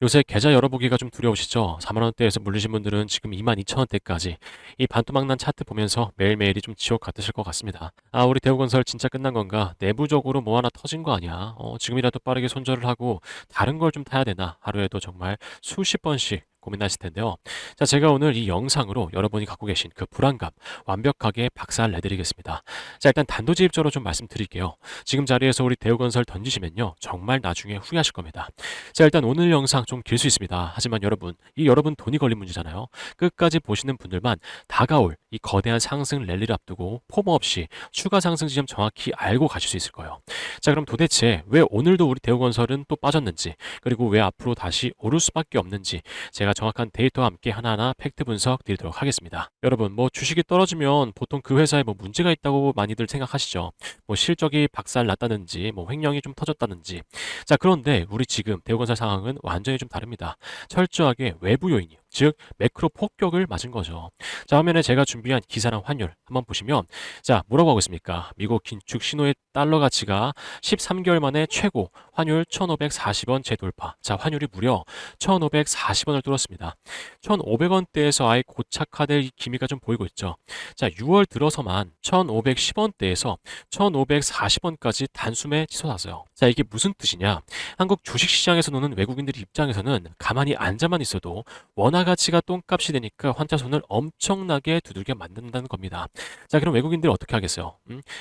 요새 계좌 열어보기가 좀 두려우시죠? 4만 원대에서 물리신 분들은 지금 22,000원대까지 이 반토막난 차트 보면서 매일매일이 좀 지옥 같으실 것 같습니다. 아, 우리 대우건설 진짜 끝난 건가? 내부적으로 뭐 하나 터진 거 아니야? 지금이라도 빠르게 손절을 하고 다른 걸 좀 타야 되나? 하루에도 정말 수십 번씩 고민하실 텐데요. 자, 제가 오늘 이 영상으로 여러분이 갖고 계신 그 불안감 완벽하게 박살 내드리겠습니다. 자, 일단 단도직입적으로 좀 말씀드릴게요. 지금 자리에서 우리 대우건설 던지시면요. 정말 나중에 후회하실 겁니다. 자, 일단 오늘 영상 좀 길 수 있습니다. 하지만 여러분, 이 여러분 돈이 걸린 문제잖아요. 끝까지 보시는 분들만 다가올 이 거대한 상승 랠리를 앞두고 포모 없이 추가 상승 지점 정확히 알고 가실 수 있을 거예요. 자, 그럼 도대체 왜 오늘도 우리 대우건설은 또 빠졌는지, 그리고 왜 앞으로 다시 오를 수밖에 없는지 제가 정확한 데이터와 함께 하나하나 팩트 분석 드리도록 하겠습니다. 여러분, 뭐 주식이 떨어지면 보통 그 회사에 뭐 문제가 있다고 많이들 생각하시죠. 뭐 실적이 박살 났다든지, 뭐 횡령이 좀 터졌다든지. 자, 그런데 우리 지금 대우건설 상황은 완전히 좀 다릅니다. 철저하게 외부 요인이요. 즉 매크로 폭격을 맞은 거죠. 자, 화면에 제가 준비한 기사랑 환율 한번 보시면, 자, 뭐라고 하고 있습니까? 미국 긴축 신호의 달러 가치가 13개월 만에 최고 환율 1,540원 재돌파. 자, 환율이 무려 1,540원을 뚫었습니다. 1,500원대에서 아예 고착화될 기미가 좀 보이고 있죠. 자, 6월 들어서만 1,510원대에서 1,540원까지 단숨에 치솟았어요. 자, 이게 무슨 뜻이냐? 한국 주식시장에서 노는 외국인들 입장에서는 가만히 앉아만 있어도 원화 가치가 똥값이 되니까 환자 손을 엄청나게 두들겨 만든다는 겁니다. 자, 그럼 외국인들 어떻게 하겠어요?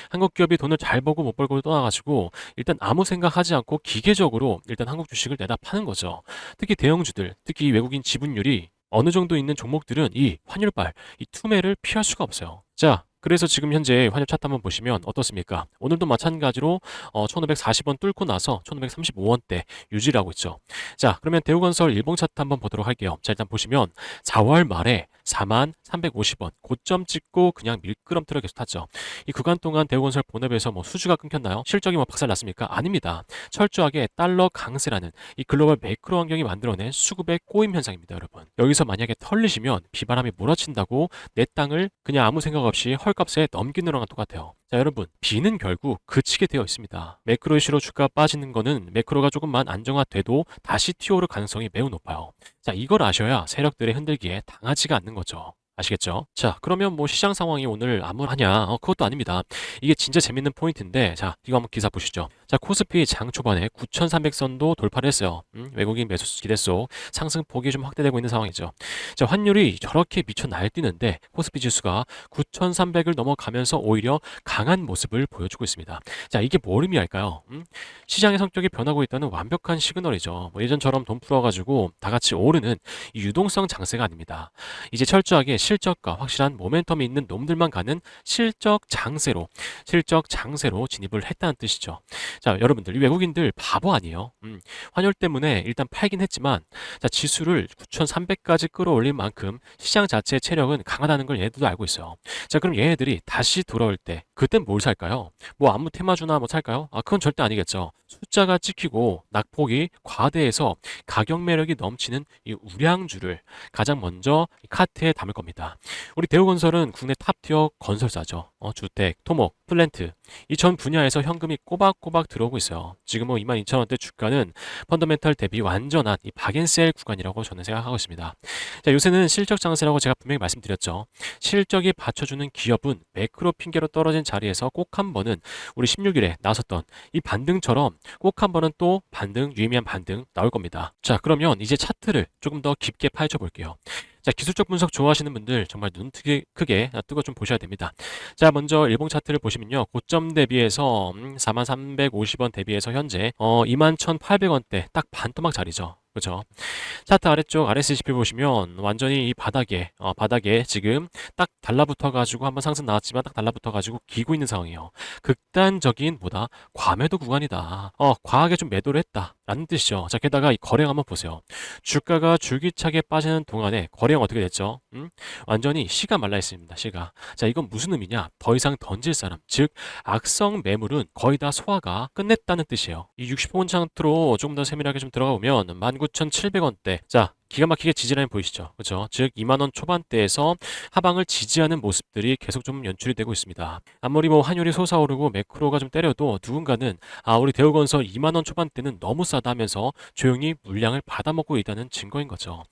한국 기업이 돈을 잘 벌고 못 벌고 떠나가지고 일단 아무 생각하지 않고 기계적으로 일단 한국 주식을 내다 파는 거죠. 특히 대형주들, 특히 외국인 지분율이 어느 정도 있는 종목들은 이 환율발, 이 투매를 피할 수가 없어요. 자, 그래서 지금 현재 환율 차트 한번 보시면 어떻습니까? 오늘도 마찬가지로 1,540원 뚫고 나서 1,535원대 유지를 하고 있죠. 자, 그러면 대우건설 일봉 차트 한번 보도록 할게요. 자, 일단 보시면 4월 말에 43,350원 고점 찍고 그냥 밀끄럼틀을 계속 탔죠. 이 구간 동안 대우건설 본업에서 뭐 수주가 끊겼나요? 실적이 뭐 박살 났습니까? 아닙니다. 철저하게 달러 강세라는 이 글로벌 매크로 환경이 만들어낸 수급의 꼬임 현상입니다, 여러분. 여기서 만약에 털리시면 비바람이 몰아친다고 내 땅을 그냥 아무 생각 없이 헐값에 넘기는 거랑 똑같아요. 자, 여러분, 비는 결국 그치게 되어 있습니다. 매크로 이슈로 주가 빠지는 거는 매크로가 조금만 안정화돼도 다시 튀어오를 가능성이 매우 높아요. 자, 이걸 아셔야 세력들의 흔들기에 당하지가 않는 거죠. 아시겠죠? 자, 그러면 뭐 시장 상황이 오늘 암울하냐? 그것도 아닙니다. 이게 진짜 재밌는 포인트인데, 자, 이거 한번 기사 보시죠. 자, 코스피 장 초반에 9,300선도 돌파를 했어요. 외국인 매수 기대 속 상승폭이 좀 확대되고 있는 상황이죠. 자, 환율이 저렇게 미쳐 날뛰는데 코스피 지수가 9,300을 넘어가면서 오히려 강한 모습을 보여주고 있습니다. 자, 이게 뭘 의미할까요? 시장의 성격이 변하고 있다는 완벽한 시그널이죠. 뭐 예전처럼 돈 풀어가지고 다 같이 오르는 이 유동성 장세가 아닙니다. 이제 철저하게 실적과 확실한 모멘텀이 있는 놈들만 가는 실적 장세로 진입을 했다는 뜻이죠. 자, 여러분들, 이 외국인들 바보 아니에요. 환율 때문에 일단 팔긴 했지만, 자, 지수를 9,300까지 끌어올린 만큼 시장 자체의 체력은 강하다는 걸 얘네들도 알고 있어요. 자, 그럼 얘네들이 다시 돌아올 때, 그땐 뭘 살까요? 뭐 아무 테마주나 뭐 살까요? 아, 그건 절대 아니겠죠. 숫자가 찍히고 낙폭이 과대해서 가격 매력이 넘치는 이 우량주를 가장 먼저 이 카트에 담을 겁니다. 우리 대우건설은 국내 탑티어 건설사죠. 주택, 토목, 플랜트 이 전 분야에서 현금이 꼬박꼬박 들어오고 있어요. 지금 뭐 22,000원대 주가는 펀더멘탈 대비 완전한 이 박앤셀 구간이라고 저는 생각하고 있습니다. 자, 요새는 실적 장세라고 제가 분명히 말씀드렸죠. 실적이 받쳐주는 기업은 매크로 핑계로 떨어진 자리에서 꼭 한 번은 우리 16일에 나섰던 이 반등처럼 꼭 한 번은 또 반등, 유의미한 반등 나올 겁니다. 자, 그러면 이제 차트를 조금 더 깊게 파헤쳐 볼게요. 자, 기술적 분석 좋아하시는 분들 정말 눈 크게 뜨고 좀 보셔야 됩니다. 자, 먼저 일봉 차트를 보시면요. 고점 대비해서 4350원 대비해서 현재 21,800원대 딱 반토막 자리죠. 그렇죠. 차트 아래쪽 RSCP 보시면 완전히 이 바닥에 지금 딱 달라붙어 가지고 한번 상승 나왔지만 딱 달라붙어 가지고 기고 있는 상황이에요. 극단적인 뭐다? 과매도 구간이다. 과하게 좀 매도를 했다라는 뜻이죠. 자, 게다가 이 거래량 한번 보세요. 주가가 줄기차게 빠지는 동안에 거래량 어떻게 됐죠? 완전히 시가 말라 있습니다. 시가. 자, 이건 무슨 의미냐? 더 이상 던질 사람, 즉 악성 매물은 거의 다 소화가 끝냈다는 뜻이에요. 이 60분 차트로 조금 더 세밀하게 좀 들어가 보면 19,700원대. 자, 기가 막히게 지지라인 보이시죠? 그죠? 즉 2만 원 초반대에서 하방을 지지하는 모습들이 계속 좀 연출이 되고 있습니다. 아무리 뭐 환율이 솟아오르고 매크로가 좀 때려도 누군가는 우리 대우건설 2만 원 초반대는 너무 싸다 하면서 조용히 물량을 받아먹고 있다는 증거인 거죠.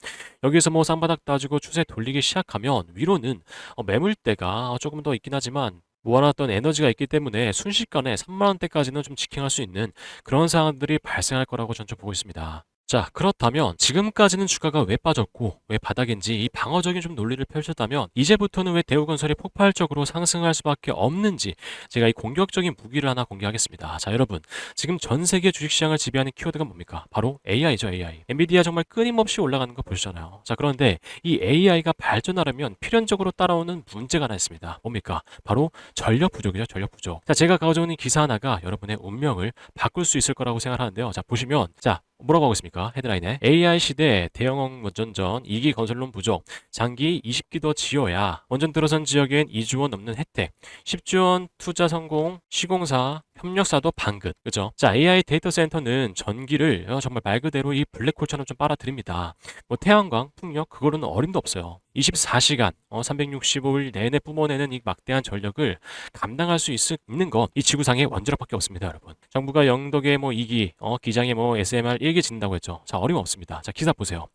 여기서 뭐 쌍바닥 따지고 추세 돌리기 시작하면 위로는 매물대가 조금 더 있긴 하지만 모아놨던 에너지가 있기 때문에 순식간에 3만 원대까지는 좀 직행할 수 있는 그런 상황들이 발생할 거라고 저는 좀 보고 있습니다. 자, 그렇다면 지금까지는 주가가 왜 빠졌고 왜 바닥인지 이 방어적인 좀 논리를 펼쳤다면 이제부터는 왜 대우건설이 폭발적으로 상승할 수밖에 없는지 제가 이 공격적인 무기를 하나 공개하겠습니다. 자, 여러분, 지금 전 세계 주식시장을 지배하는 키워드가 뭡니까? 바로 AI죠, AI. 엔비디아 정말 끊임없이 올라가는 거 보시잖아요. 자, 그런데 이 AI가 발전하려면 필연적으로 따라오는 문제가 하나 있습니다. 뭡니까? 바로 전력 부족이죠, 전력 부족. 자, 제가 가져온 이 기사 하나가 여러분의 운명을 바꿀 수 있을 거라고 생각하는데요. 자, 보시면, 자, 뭐라고 하고 있습니까? 헤드라인에 AI 시대 대형 원전전 2기 건설론 부족, 장기 20기 더 지어야 원전 들어선 지역엔 2조 원 넘는 혜택, 10조 원 투자 성공, 시공사, 협력사도 반긋. 그죠? 자, AI 데이터 센터는 전기를 정말 말 그대로 이 블랙홀처럼 좀 빨아들입니다. 뭐 태양광, 풍력 그거로는 어림도 없어요. 24시간, 365일 내내 뿜어내는 이 막대한 전력을 감당할 수 있는 건 이 지구상에 원자력밖에 없습니다, 여러분. 정부가 영덕에 뭐 2기, 기장에 뭐 SMR 1기 짓는다고 했죠. 자, 어림없습니다. 자, 기사 보세요.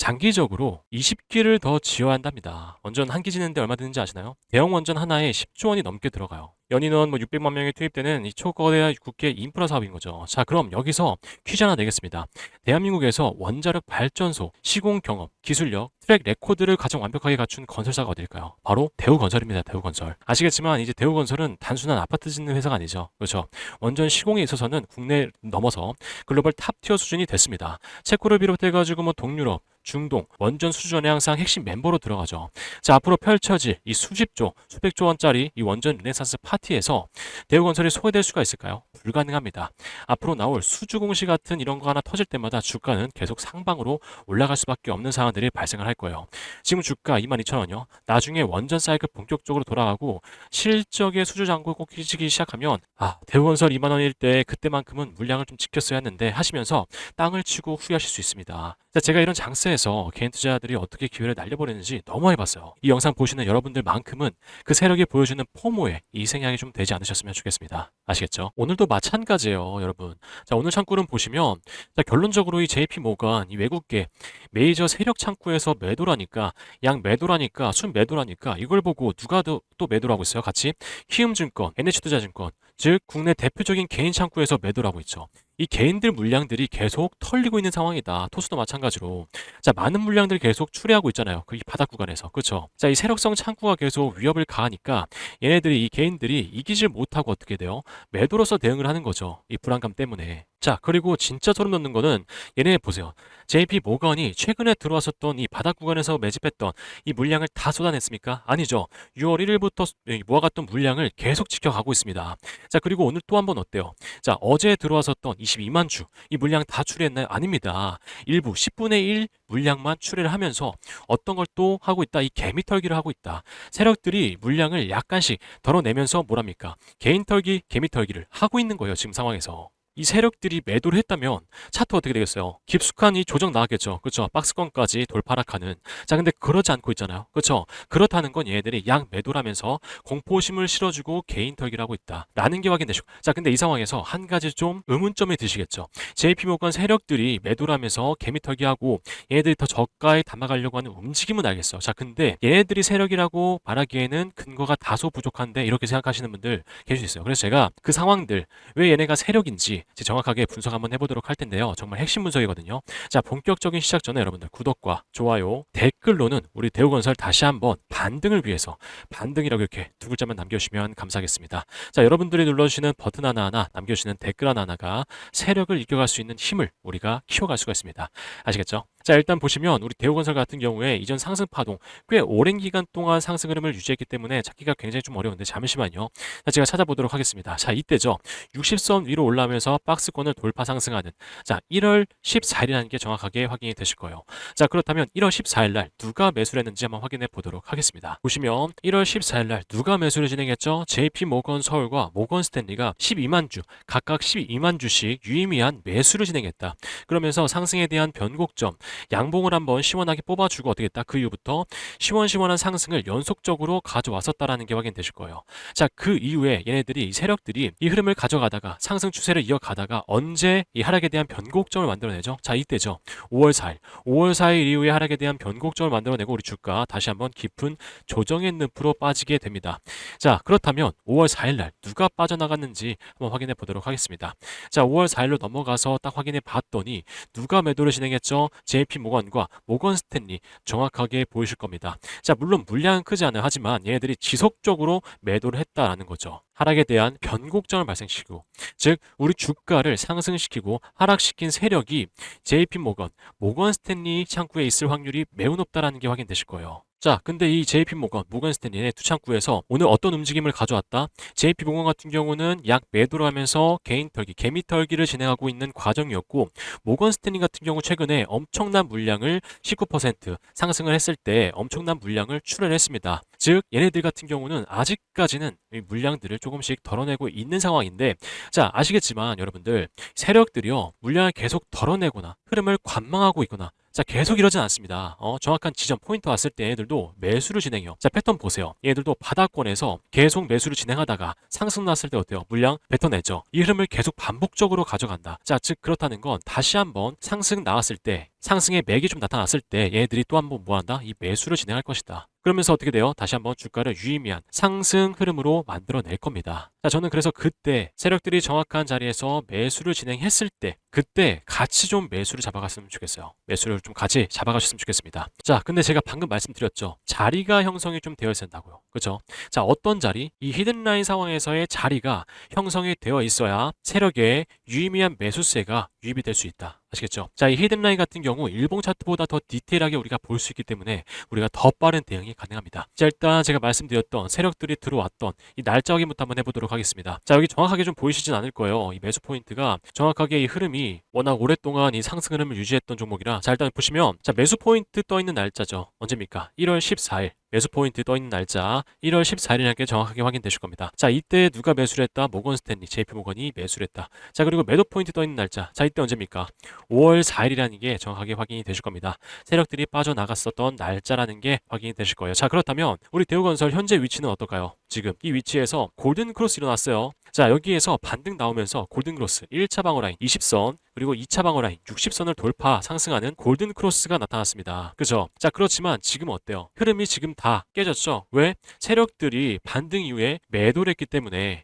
장기적으로 20기를 더 지어야 한답니다. 원전 한 기 짓는데 얼마 드는지 아시나요? 대형 원전 하나에 10조 원이 넘게 들어가요. 연인원 뭐 600만 명이 투입되는 이 초거대 국회 인프라 사업인 거죠. 자, 그럼 여기서 퀴즈 하나 내겠습니다. 대한민국에서 원자력 발전소, 시공 경험, 기술력, 트랙 레코드를 가장 완벽하게 갖춘 건설사가 어딜까요? 바로 대우건설입니다. 대우건설. 아시겠지만 이제 대우건설은 단순한 아파트 짓는 회사가 아니죠. 그렇죠? 원전 시공에 있어서는 국내 넘어서 글로벌 탑티어 수준이 됐습니다. 체코를 비롯해가지고 뭐 동유럽, 중동, 원전 수주전에 항상 핵심 멤버로 들어가죠. 자, 앞으로 펼쳐질 이 수십조, 수백조 원짜리 이 원전 르네상스 파티에서 대우건설이 소외될 수가 있을까요? 불가능합니다. 앞으로 나올 수주공시 같은 이런 거 하나 터질 때마다 주가는 계속 상방으로 올라갈 수밖에 없는 상황들이 발생을 할 거예요. 지금 주가 22,000원이요. 나중에 원전 사이클 본격적으로 돌아가고 실적의 수주 잔고 꼭 끼치기 시작하면 대우건설 2만 원일 때 그때만큼은 물량을 좀 지켰어야 했는데 하시면서 땅을 치고 후회하실 수 있습니다. 자, 제가 이런 장세에서 개인 투자자들이 어떻게 기회를 날려버리는지 너무 많이 봤어요. 이 영상 보시는 여러분들만큼은 그 세력이 보여주는 포모에 이 생각이 좀 되지 않으셨으면 좋겠습니다. 아시겠죠? 오늘도 마찬가지예요, 여러분. 자, 오늘 창구는 보시면 자, 결론적으로 이 JP 모건 이 외국계 메이저 세력 창구에서 매도라니까 양 매도라니까 순 매도라니까 이걸 보고 누가 또 매도를 하고 있어요? 같이 키움증권, NH투자증권 즉 국내 대표적인 개인 창구에서 매도를 하고 있죠. 이 개인들 물량들이 계속 털리고 있는 상황이다. 토스도 마찬가지로. 자, 많은 물량들이 계속 출회하고 있잖아요. 그 이 바닥 구간에서. 그렇죠? 자, 이 세력성 창구가 계속 위협을 가하니까 얘네들이 이 개인들이 이기질 못하고 어떻게 돼요? 매도로서 대응을 하는 거죠. 이 불안감 때문에. 자, 그리고 진짜 소름 돋는 거는 얘네 보세요. JP 모건이 최근에 들어왔었던 이 바닥 구간에서 매집했던 이 물량을 다 쏟아냈습니까? 아니죠. 6월 1일부터 모아갔던 물량을 계속 지켜가고 있습니다. 자, 그리고 오늘 또 한 번 어때요? 자, 어제 들어왔었던 22만 주, 이 물량 다 출했나요? 아닙니다. 일부 10분의 1 물량만 출회를 하면서 어떤 걸 또 하고 있다? 이 개미 털기를 하고 있다. 세력들이 물량을 약간씩 덜어내면서 뭐랍니까? 개인 털기, 개미 털기를 하고 있는 거예요. 지금 상황에서. 이 세력들이 매도를 했다면 차트 어떻게 되겠어요? 깊숙한 이 조정 나왔겠죠. 그렇죠? 박스권까지 돌파락하는. 자, 근데 그러지 않고 있잖아요. 그렇죠? 그렇다는 건 얘네들이 양 매도라면서 공포심을 실어주고 개인 털기를 하고 있다. 라는 게 확인되시고. 자, 근데 이 상황에서 한 가지 좀 의문점이 드시겠죠. JP모건 세력들이 매도라면서 개미 털기하고 얘네들이 더 저가에 담아가려고 하는 움직임은 알겠어. 자, 근데 얘네들이 세력이라고 말하기에는 근거가 다소 부족한데 이렇게 생각하시는 분들 계실 수 있어요. 그래서 제가 그 상황들 왜 얘네가 세력인지 정확하게 분석 한번 해보도록 할 텐데요. 정말 핵심 분석이거든요. 자, 본격적인 시작 전에 여러분들 구독과 좋아요, 댓글로는 우리 대우건설 다시 한번 반등을 위해서 반등이라고 이렇게 두 글자만 남겨주시면 감사하겠습니다. 자, 여러분들이 눌러주시는 버튼 하나하나 남겨주시는 댓글 하나하나가 세력을 이겨갈 수 있는 힘을 우리가 키워갈 수가 있습니다. 아시겠죠? 자, 일단 보시면 우리 대우건설 같은 경우에 이전 상승 파동 꽤 오랜 기간 동안 상승 흐름을 유지했기 때문에 찾기가 굉장히 좀 어려운데 잠시만요. 자, 제가 찾아보도록 하겠습니다. 자, 이때죠. 60선 위로 올라오면서 박스권을 돌파 상승하는 자, 1월 14일이라는 게 정확하게 확인이 되실 거예요. 자, 그렇다면 1월 14일 날 누가 매수를 했는지 한번 확인해 보도록 하겠습니다. 보시면 1월 14일 날 누가 매수를 진행했죠? JP 모건 서울과 모건 스탠리가 12만 주 각각 12만 주씩 유의미한 매수를 진행했다. 그러면서 상승에 대한 변곡점 양봉을 한번 시원하게 뽑아주고 어떻게 했다? 그 이후부터 시원시원한 상승을 연속적으로 가져왔었다라는 게 확인되실 거예요. 자, 그 이후에 얘네들이 이 세력들이 이 흐름을 가져가다가 상승 추세를 이어가다가 언제 이 하락에 대한 변곡점을 만들어내죠? 자, 이때죠. 5월 4일. 5월 4일 이후에 하락에 대한 변곡점을 만들어내고 우리 주가 다시 한번 깊은 조정의 늪으로 빠지게 됩니다. 자, 그렇다면 5월 4일 날 누가 빠져나갔는지 한번 확인해 보도록 하겠습니다. 자, 5월 4일로 넘어가서 딱 확인해 봤더니 누가 매도를 진행했죠? JP 모건과 모건 스탠리 정확하게 보이실 겁니다. 자, 물론 물량은 크지 않아요. 하지만 얘네들이 지속적으로 매도를 했다라는 거죠. 하락에 대한 변곡점을 발생시키고, 즉 우리 주가를 상승시키고 하락시킨 세력이 JP 모건 스탠리 창구에 있을 확률이 매우 높다라는 게 확인되실 거예요. 자, 근데 이 JP 모건 스탠리의 두 창구에서 오늘 어떤 움직임을 가져왔다? JP 모건 같은 경우는 약 매도를 하면서 개인 털기, 개미 털기를 진행하고 있는 과정이었고, 모건 스탠리 같은 경우 최근에 엄청난 물량을 19% 상승을 했을 때 엄청난 물량을 출혈 했습니다. 즉 얘네들 같은 경우는 아직까지는 이 물량들을 조금씩 덜어내고 있는 상황인데, 자, 아시겠지만 여러분들 세력들이요 물량을 계속 덜어내거나 흐름을 관망하고 있거나 자, 계속 이러진 않습니다. 정확한 지점 포인트 왔을 때 얘들도 매수를 진행해요. 자, 패턴 보세요. 얘들도 바닥권에서 계속 매수를 진행하다가 상승 났을 때 어때요? 물량 뱉어내죠. 이 흐름을 계속 반복적으로 가져간다. 자, 즉 그렇다는 건 다시 한번 상승 나왔을 때 상승의 맥이 좀 나타났을 때 얘들이 또 한번 뭐한다? 이 매수를 진행할 것이다. 그러면서 어떻게 돼요? 다시 한번 주가를 유의미한 상승 흐름으로 만들어낼 겁니다. 자, 저는 그래서 그때 세력들이 정확한 자리에서 매수를 진행했을 때 그때 같이 좀 매수를 잡아갔으면 좋겠어요. 매수를 좀 같이 잡아가셨으면 좋겠습니다. 자, 근데 제가 방금 말씀드렸죠. 자리가 형성이 좀 되어 있어야 된다고요. 그렇죠? 자, 어떤 자리? 이 히든라인 상황에서의 자리가 형성이 되어 있어야 세력의 유의미한 매수세가 유입이 될 수 있다. 아시겠죠? 자, 이 히든라인 같은 경우 일봉 차트보다 더 디테일하게 우리가 볼 수 있기 때문에 우리가 더 빠른 대응이 가능합니다. 자, 일단 제가 말씀드렸던 세력들이 들어왔던 이 날짜 확인부터 한번 해보도록 하겠습니다. 자, 여기 정확하게 좀 보이시진 않을 거예요. 이 매수 포인트가 정확하게 이 흐름이 워낙 오랫동안 이 상승 흐름을 유지했던 종목이라, 자, 일단 보시면 자, 매수 포인트 떠 있는 날짜죠. 언제입니까? 1월 14일. 매수 포인트 떠 있는 날짜 1월 14일이라는 게 정확하게 확인되실 겁니다. 자, 이때 누가 매수를 했다? 모건 스탠리, JP 모건이 매수를 했다. 자, 그리고 매도 포인트 떠 있는 날짜. 자, 이때 언제입니까? 5월 4일이라는 게 정확하게 확인이 되실 겁니다. 세력들이 빠져나갔었던 날짜라는 게 확인이 되실 거예요. 자, 그렇다면 우리 대우건설 현재 위치는 어떨까요? 지금 이 위치에서 골든 크로스 일어났어요. 자, 여기에서 반등 나오면서 골든 크로스 1차 방어라인 20선 그리고 2차 방어라인 60선을 돌파 상승하는 골든 크로스가 나타났습니다. 그죠? 자, 그렇지만 지금 어때요? 흐름이 지금 다 깨졌죠? 왜? 세력들이 반등 이후에 매도를 했기 때문에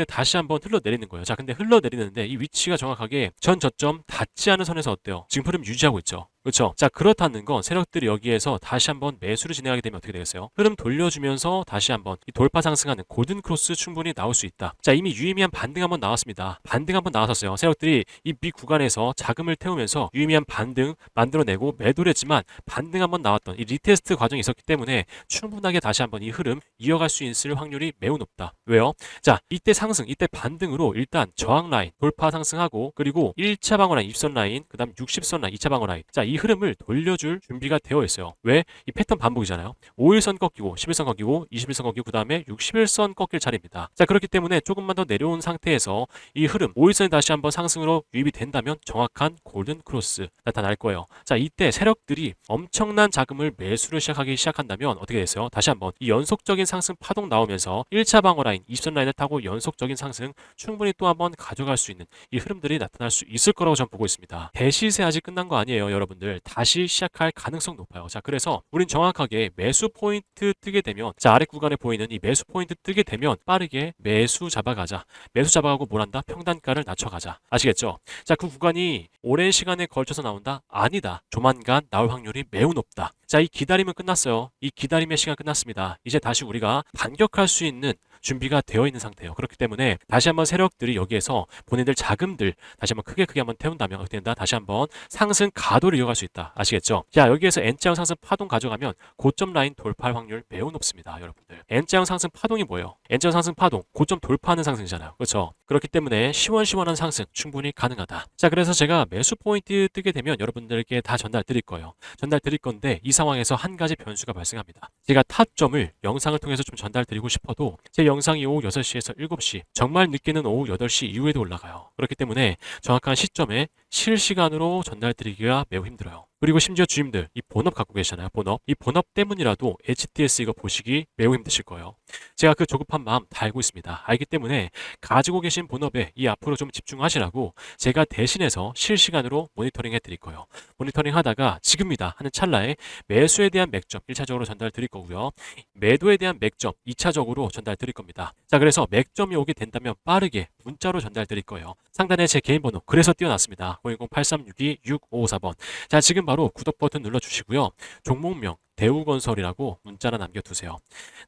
다시 한번 흘러내리는 거예요. 자, 근데 흘러내리는데 이 위치가 정확하게 전 저점 닿지 않은 선에서 어때요? 지금 흐름 유지하고 있죠. 그렇죠? 자, 그렇다는 건 세력들이 여기에서 다시 한번 매수를 진행하게 되면 어떻게 되겠어요? 흐름 돌려주면서 다시 한번 이 돌파 상승하는 골든 크로스 충분히 나올 수 있다. 자, 이미 유의미한 반등 한번 나왔습니다. 반등 한번 나왔었어요. 세력들이 이 미 구간에서 자금을 태우면서 유의미한 반등 만들어내고 매도를 했지만 반등 한번 나왔던 이 리테스트 과정이 있었기 때문에 충분하게 다시 한번 이 흐름 이어갈 수 있을 확률이 매우 높다. 왜요? 자, 이때 상승, 이때 반등으로 일단 저항 라인 돌파 상승하고 그리고 1차 방어 라인 입선 라인, 그 다음 60선 라인, 2차 방어 라인. 자, 이 흐름을 돌려줄 준비가 되어 있어요. 왜? 이 패턴 반복이잖아요. 5일선 꺾이고 11선 꺾이고 21선 꺾이고 그 다음에 61선 꺾일 차례입니다. 자, 그렇기 때문에 조금만 더 내려온 상태에서 이 흐름 5일선이 다시 한번 상승으로 유입이 된다면 정확한 골든 크로스 나타날 거예요. 자, 이때 세력들이 엄청난 자금을 매수를 시작하기 시작한다면 어떻게 됐어요? 다시 한번 이 연속적인 상승 파동 나오면서 1차 방어 라인, 20선 라인을 타고 연속적인 상승 충분히 또 한번 가져갈 수 있는 이 흐름들이 나타날 수 있을 거라고 저는 보고 있습니다. 대시세 아직 끝난 거 아니에요, 여러분들. 다시 시작할 가능성 높아요. 자, 그래서 우린 정확하게 매수 포인트 뜨게 되면, 자, 아래 구간에 보이는 이 매수 포인트 뜨게 되면 빠르게 매수 잡아가자. 매수 잡아가고 뭘 한다? 평단가를 낮춰가자. 아시겠죠? 자, 그 구간이 오랜 시간에 걸쳐서 나온다? 아니다. 조만간 나올 확률이 매우 높다. 자, 이 기다림은 끝났어요. 이 기다림의 시간 끝났습니다. 이제 다시 우리가 반격할 수 있는 준비가 되어 있는 상태예요. 그렇기 때문에 다시 한번 세력들이 여기에서 본인들 자금들 다시 한번 크게 한번 태운다면 어떻게 된다? 다시 한번 상승 가도를 이어갈 수 있다. 아시겠죠? 자, 여기에서 N자형 상승 파동 가져가면 고점 라인 돌파할 확률 매우 높습니다. 여러분들. N자형 상승 파동이 뭐예요? N자형 상승 파동, 고점 돌파하는 상승이잖아요. 그렇죠? 그렇기 때문에 시원시원한 상승 충분히 가능하다. 자, 그래서 제가 매수 포인트 뜨게 되면 여러분들께 다 전달 드릴 거예요. 전달 드릴 건데 이 상황에서 한 가지 변수가 발생합니다. 제가 타점을 영상을 통해서 좀 전달 드리고 싶어도 제 영상이 오후 6시에서 7시, 정말 늦게는 오후 8시 이후에도 올라가요. 그렇기 때문에 정확한 시점에 실시간으로 전달드리기가 매우 힘들어요. 그리고 심지어 주임들, 이 본업 갖고 계시잖아요. 본업. 이 본업 때문이라도 HTS 이거 보시기 매우 힘드실 거예요. 제가 그 조급한 마음 다 알고 있습니다. 알기 때문에 가지고 계신 본업에 이 앞으로 좀 집중하시라고 제가 대신해서 실시간으로 모니터링 해드릴 거예요. 모니터링 하다가 지금이다 하는 찰나에 매수에 대한 맥점 1차적으로 전달 드릴 거고요. 매도에 대한 맥점 2차적으로 전달 드릴 겁니다. 자, 그래서 맥점이 오게 된다면 빠르게 문자로 전달 드릴 거예요. 상단에 제 개인 번호 그래서 띄워놨습니다. 010-8362-6554번. 자, 지금 바로 구독 버튼 눌러주시고요. 종목명 대우건설이라고 문자나 남겨두세요.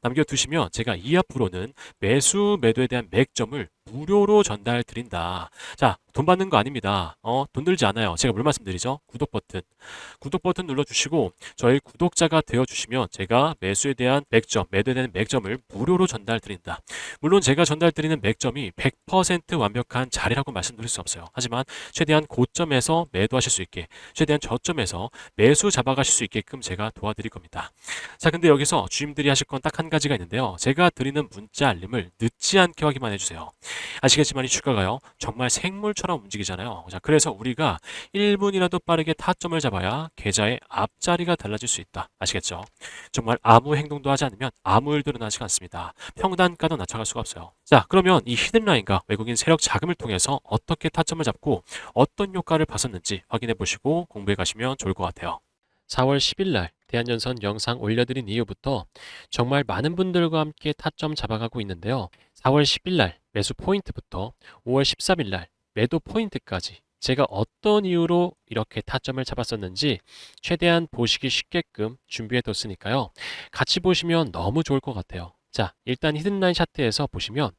남겨두시면 제가 이 앞으로는 매수 매도에 대한 맥점을 무료로 전달 드린다. 자, 돈 받는 거 아닙니다. 돈 들지 않아요. 제가 뭘 말씀드리죠? 구독 버튼. 구독 버튼 눌러주시고 저희 구독자가 되어주시면 제가 매수에 대한 맥점, 매도에 대한 맥점을 무료로 전달 드린다. 물론 제가 전달 드리는 맥점이 100% 완벽한 자리라고 말씀드릴 수 없어요. 하지만 최대한 고점에서 매도하실 수 있게, 최대한 저점에서 매수 잡아가실 수 있게끔 제가 도와드릴 겁니다. 자, 근데 여기서 주임들이 하실 건 딱 한 가지가 있는데요. 제가 드리는 문자 알림을 늦지 않게 확인만 해주세요. 아시겠지만 이 주가가요, 정말 생물처럼 움직이잖아요. 자, 그래서 우리가 1분이라도 빠르게 타점을 잡아야 계좌의 앞자리가 달라질 수 있다. 아시겠죠? 정말 아무 행동도 하지 않으면 아무 일도 일어나지 않습니다. 평단가도 낮춰갈 수가 없어요. 자, 그러면 이 히든라인과 외국인 세력 자금을 통해서 어떻게 타점을 잡고 어떤 효과를 봤었는지 확인해 보시고 공부해 가시면 좋을 것 같아요. 4월 10일 날 대한전선 영상 올려드린 이후부터 정말 많은 분들과 함께 타점 잡아가고 있는데요. 4월 10일 날 매수 포인트부터 5월 13일 날 매도 포인트까지 제가 어떤 이유로 이렇게 타점을 잡았었는지 최대한 보시기 쉽게끔 준비해 뒀으니까요. 같이 보시면 너무 좋을 것 같아요. 자, 일단 히든라인 차트에서 보시면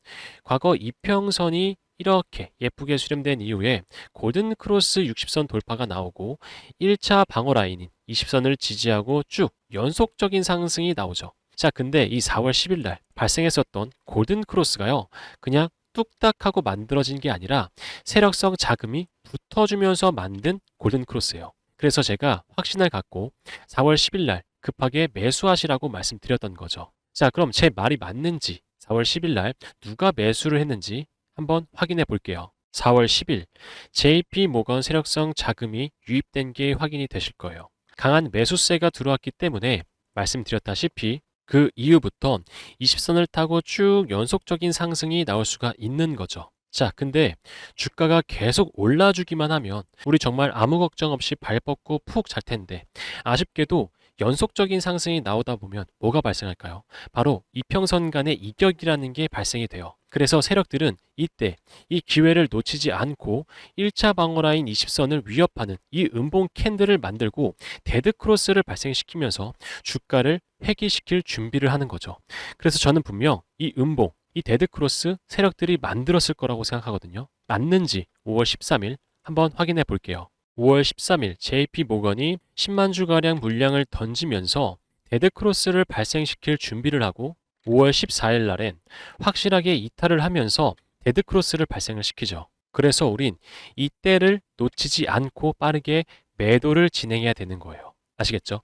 과거 이평선이 이렇게 예쁘게 수렴된 이후에 골든 크로스 60선 돌파가 나오고 1차 방어 라인인 20선을 지지하고 쭉 연속적인 상승이 나오죠. 자, 근데 이 4월 10일 날 발생했었던 골든 크로스가요, 그냥 뚝딱 하고 만들어진 게 아니라 세력성 자금이 붙어주면서 만든 골든 크로스예요. 그래서 제가 확신을 갖고 4월 10일 날 급하게 매수하시라고 말씀드렸던 거죠. 자, 그럼 제 말이 맞는지 4월 10일 날 누가 매수를 했는지 한번 확인해 볼게요. 4월 10일 JP 모건 세력성 자금이 유입된 게 확인이 되실 거예요. 강한 매수세가 들어왔기 때문에 말씀드렸다시피 그 이후부터 20선을 타고 쭉 연속적인 상승이 나올 수가 있는 거죠. 자, 근데 주가가 계속 올라주기만 하면 우리 정말 아무 걱정 없이 발 뻗고 푹 잘 텐데, 아쉽게도 연속적인 상승이 나오다 보면 뭐가 발생할까요? 바로 이평선 간의 이격이라는 게 발생이 돼요. 그래서 세력들은 이때 이 기회를 놓치지 않고 1차 방어라인 20선을 위협하는 이 음봉 캔들을 만들고 데드크로스를 발생시키면서 주가를 회귀시킬 준비를 하는 거죠. 그래서 저는 분명 이 음봉, 이 데드크로스 세력들이 만들었을 거라고 생각하거든요. 맞는지 5월 13일 한번 확인해 볼게요. 5월 13일 JP 모건이 10만 주가량 물량을 던지면서 데드크로스를 발생시킬 준비를 하고 5월 14일 날엔 확실하게 이탈을 하면서 데드크로스를 발생을 시키죠. 그래서 우린 이때를 놓치지 않고 빠르게 매도를 진행해야 되는 거예요. 아시겠죠?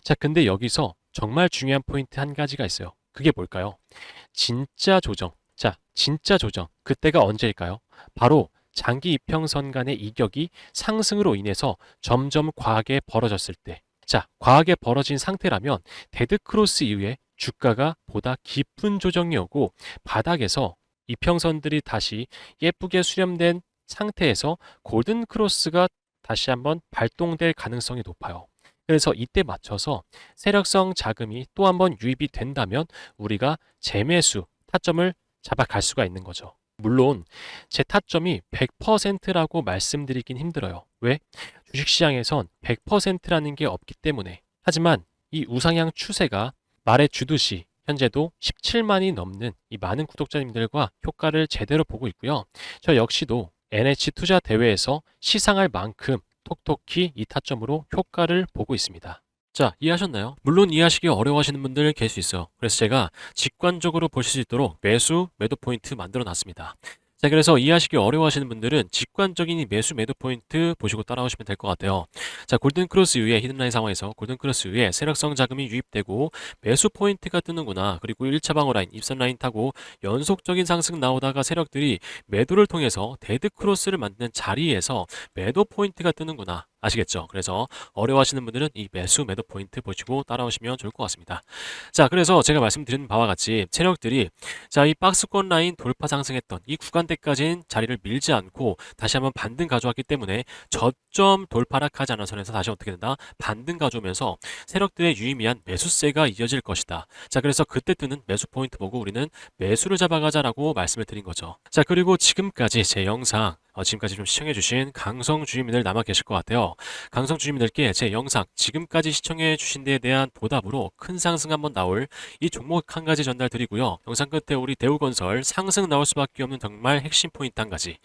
자, 근데 여기서 정말 중요한 포인트 한 가지가 있어요. 그게 뭘까요? 진짜 조정. 자, 진짜 조정. 그때가 언제일까요? 바로 장기 이평선 간의 이격이 상승으로 인해서 점점 과하게 벌어졌을 때. 자, 과하게 벌어진 상태라면 데드크로스 이후에 주가가 보다 깊은 조정이 오고 바닥에서 이평선들이 다시 예쁘게 수렴된 상태에서 골든 크로스가 다시 한번 발동될 가능성이 높아요. 그래서 이때 맞춰서 세력성 자금이 또 한번 유입이 된다면 우리가 재매수 타점을 잡아갈 수가 있는 거죠. 물론 제 타점이 100%라고 말씀드리긴 힘들어요. 왜? 주식시장에선 100%라는 게 없기 때문에. 하지만 이 우상향 추세가 말해 주듯이 현재도 17만이 넘는 이 많은 구독자님들과 효과를 제대로 보고 있고요. 저 역시도 NH 투자 대회에서 시상할 만큼 톡톡히 이 타점으로 효과를 보고 있습니다. 자, 이해하셨나요? 물론 이해하시기 어려워하시는 분들 계실 수 있어요. 그래서 제가 직관적으로 보실 수 있도록 매수, 매도 포인트 만들어 놨습니다. 자, 그래서 이해하시기 어려워하시는 분들은 직관적인 이 매수 매도 포인트 보시고 따라오시면 될 것 같아요. 자, 골든 크로스 이후에 히든라인 상황에서 골든 크로스 이후에 세력성 자금이 유입되고 매수 포인트가 뜨는구나. 그리고 1차 방어 라인, 입선 라인 타고 연속적인 상승 나오다가 세력들이 매도를 통해서 데드 크로스를 만드는 자리에서 매도 포인트가 뜨는구나. 아시겠죠? 그래서 어려워하시는 분들은 이 매수 매도 포인트 보시고 따라오시면 좋을 것 같습니다. 자, 그래서 제가 말씀드린 바와 같이 세력들이 자, 이 박스권 라인 돌파 상승했던 이 구간대까지는 자리를 밀지 않고 다시 한번 반등 가져왔기 때문에 저점 돌파락하지 않은 선에서 다시 어떻게 된다? 반등 가져오면서 세력들의 유의미한 매수세가 이어질 것이다. 자, 그래서 그때 뜨는 매수 포인트 보고 우리는 매수를 잡아가자라고 말씀을 드린 거죠. 자, 그리고 지금까지 제 영상 지금까지 좀 시청해주신 강성 주주님들 남아 계실 것 같아요. 강성 주주님들께 제 영상 지금까지 시청해주신 데에 대한 보답으로 큰 상승 한번 나올 이 종목 한 가지 전달 드리고요. 영상 끝에 우리 대우건설 상승 나올 수밖에 없는 정말 핵심 포인트 한 가지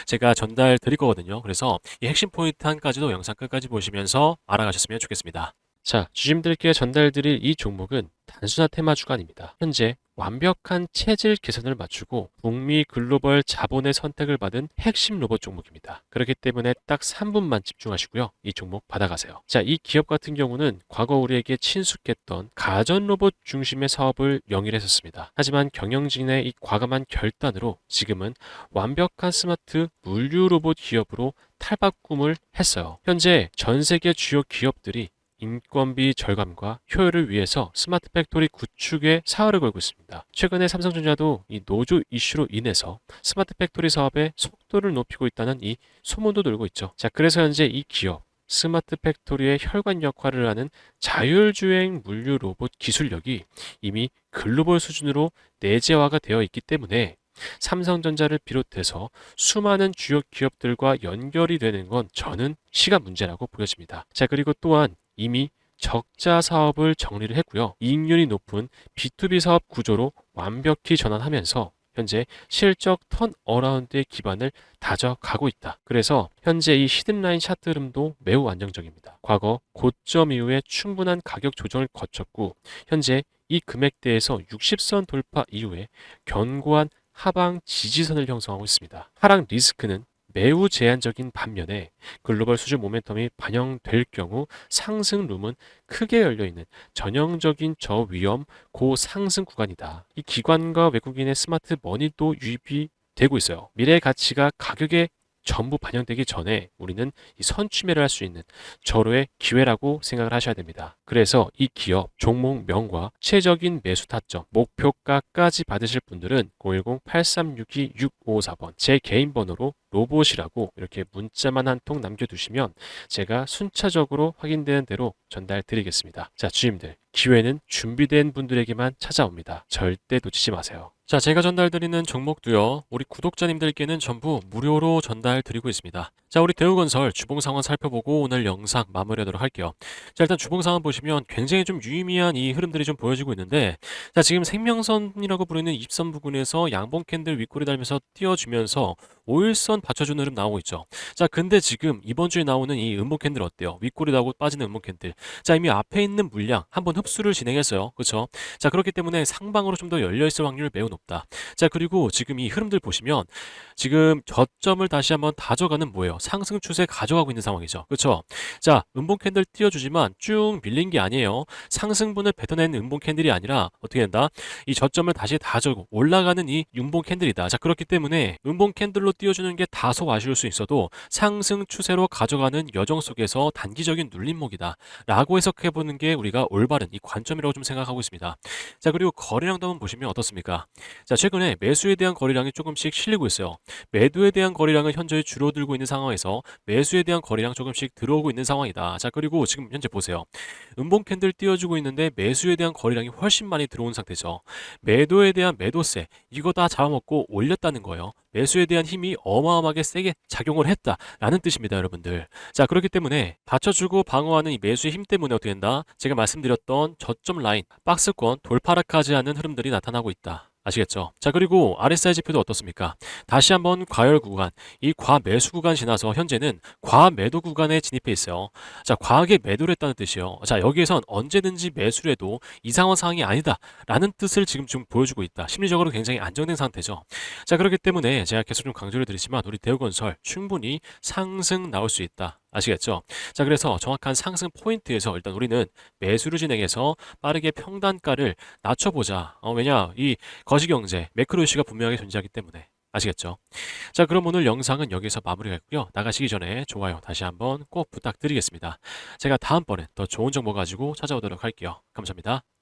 제가 전달 드릴 거거든요. 그래서 이 핵심 포인트 한 가지도 영상 끝까지 보시면서 알아가셨으면 좋겠습니다. 자, 주주님들께 전달드릴 이 종목은 단순한 테마주가 아닙니다. 현재 완벽한 체질 개선을 맞추고 북미 글로벌 자본의 선택을 받은 핵심 로봇 종목입니다. 그렇기 때문에 딱 3분만 집중하시고요. 이 종목 받아가세요. 자, 이 기업 같은 경우는 과거 우리에게 친숙했던 가전 로봇 중심의 사업을 영위했었습니다. 하지만 경영진의 이 과감한 결단으로 지금은 완벽한 스마트 물류 로봇 기업으로 탈바꿈을 했어요. 현재 전 세계 주요 기업들이 인건비 절감과 효율을 위해서 스마트 팩토리 구축에 사활을 걸고 있습니다. 최근에 삼성전자도 이 노조 이슈로 인해서 스마트 팩토리 사업의 속도를 높이고 있다는 이 소문도 돌고 있죠. 자, 그래서 현재 이 기업 스마트 팩토리의 혈관 역할을 하는 자율주행 물류 로봇 기술력이 이미 글로벌 수준으로 내재화가 되어 있기 때문에 삼성전자를 비롯해서 수많은 주요 기업들과 연결이 되는 건 저는 시간 문제라고 보여집니다. 자, 그리고 또한 이미 적자 사업을 정리를 했고요. 이익률이 높은 B2B 사업 구조로 완벽히 전환하면서 현재 실적 턴어라운드의 기반을 다져가고 있다. 그래서 현재 이 히든라인 차트 흐름도 매우 안정적입니다. 과거 고점 이후에 충분한 가격 조정을 거쳤고 현재 이 금액대에서 60선 돌파 이후에 견고한 하방 지지선을 형성하고 있습니다. 하락 리스크는 매우 제한적인 반면에 글로벌 수준 모멘텀이 반영될 경우 상승 룸은 크게 열려있는 전형적인 저위험 고상승 구간이다. 이 기관과 외국인의 스마트 머니도 유입이 되고 있어요. 미래의 가치가 가격에 전부 반영되기 전에 우리는 이 선취매를 할 수 있는 절호의 기회라고 생각을 하셔야 됩니다. 그래서 이 기업 종목명과 최적인 매수 타점, 목표가까지 받으실 분들은 010-8362-6554번 제 개인 번호로 로봇이라고 이렇게 문자만 한 통 남겨두시면 제가 순차적으로 확인되는 대로 전달 드리겠습니다. 자, 주님들 기회는 준비된 분들에게만 찾아옵니다. 절대 놓치지 마세요. 자, 제가 전달드리는 종목도요, 우리 구독자님들께는 전부 무료로 전달드리고 있습니다. 자, 우리 대우건설 주봉 상황 살펴보고 오늘 영상 마무리하도록 할게요. 자, 일단 주봉 상황 보시면 굉장히 좀 유의미한 이 흐름들이 좀 보여지고 있는데, 자, 지금 생명선이라고 부르는 입선 부근에서 양봉 캔들 윗꼬리 달면서 띄워주면서 5일선 받쳐주는 흐름 나오고 있죠. 자, 근데 지금 이번 주에 나오는 이 음봉 캔들 어때요? 윗꼬리 나오고 빠지는 음봉 캔들. 자, 이미 앞에 있는 물량 한번 흡수를 진행했어요. 그렇죠? 자, 그렇기 때문에 상방으로 좀 더 열려있을 확률이 매우 높다. 자, 그리고 지금 이 흐름들 보시면 지금 저점을 다시 한번 다져가는 뭐예요? 상승 추세 가져가고 있는 상황이죠. 그렇죠? 자, 음봉 캔들 띄워주지만 쭉 밀린 게 아니에요. 상승분을 뱉어낸 음봉 캔들이 아니라 어떻게 된다? 이 저점을 다시 다져고 올라가는 이 음봉 캔들이다. 자, 그렇기 때문에 음봉 캔들로 띄워주는 게 다소 아쉬울 수 있어도 상승 추세로 가져가는 여정 속에서 단기적인 눌림목이다 라고 해석해보는 게 우리가 올바른 이 관점이라고 좀 생각하고 있습니다. 자, 그리고 거래량도 한번 보시면 어떻습니까? 자, 최근에 매수에 대한 거래량이 조금씩 실리고 있어요. 매도에 대한 거래량은 현재 줄어들고 있는 상황에서 매수에 대한 거래량 조금씩 들어오고 있는 상황이다. 자, 그리고 지금 현재 보세요. 음봉 캔들 띄워주고 있는데 매수에 대한 거래량이 훨씬 많이 들어온 상태죠. 매도에 대한 매도세 이거 다 잡아먹고 올렸다는 거예요. 매수에 대한 힘이 어마어마하게 세게 작용을 했다라는 뜻입니다, 여러분들. 자, 그렇기 때문에 받쳐주고 방어하는 이 매수의 힘 때문에 어떻게 된다? 제가 말씀드렸던 저점 라인, 박스권 돌파락하지 않은 흐름들이 나타나고 있다. 아시겠죠? 자, 그리고 RSI 지표도 어떻습니까? 다시 한번 과열 구간, 이 과매수 구간 지나서 현재는 과매도 구간에 진입해 있어요. 자, 과하게 매도를 했다는 뜻이요. 자, 여기에선 언제든지 매수를 해도 이상한 상황이 아니다라는 뜻을 지금 보여주고 있다. 심리적으로 굉장히 안정된 상태죠. 자, 그렇기 때문에 제가 계속 좀 강조를 드리지만 우리 대우건설 충분히 상승 나올 수 있다. 아시겠죠? 자, 그래서 정확한 상승 포인트에서 일단 우리는 매수를 진행해서 빠르게 평단가를 낮춰보자. 왜냐, 이 거시경제, 매크로 이슈가 분명하게 존재하기 때문에. 아시겠죠? 자, 그럼 오늘 영상은 여기서 마무리가 있고요. 나가시기 전에 좋아요 다시 한번 꼭 부탁드리겠습니다. 제가 다음번에 더 좋은 정보 가지고 찾아오도록 할게요. 감사합니다.